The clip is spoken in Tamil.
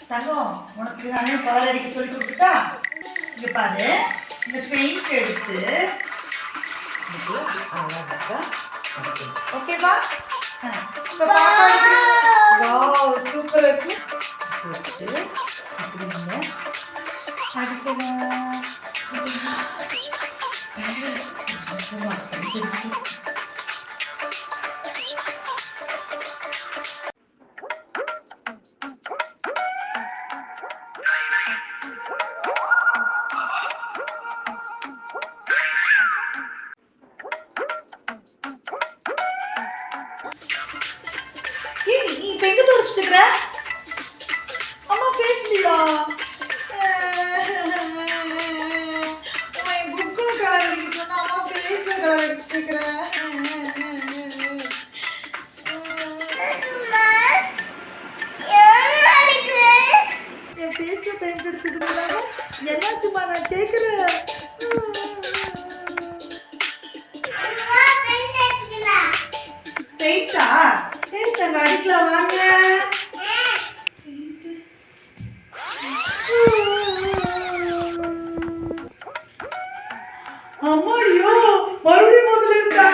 தங்கம், உனக்கு நானே கலர் அடிக்க சொல்லி கொடுத்துட்டா. இங்க பாரு, இந்த பெயிண்ட் எடுத்து ஓகேவா? இப்போ பாப்பா வாவ் சூப்பரா இருக்கு. தொட்டு இப்படி நம்ம அடிக்கணும். நீ இப்ப எங்க தொடச்சிட்டு இருக்கிற? அம்மா ஃபேஸ்லியா? என் புக்குல கலர் அடிக்க சொன்னா அம்மா ஃபேஸ்ல கலர் அடிச்சுட்டு இருக்கிற. என் ஃபேஸ்ல பெயிண்ட் அடிச்சிருக்காங்க. என்னாச்சுமா நான் கேக்குறேன். பெயிண்டா? சரி தங்க அடிக்கலாம் வாங்க. அம்மாடியோ மறுபடியும் முதல்ல இருந்தா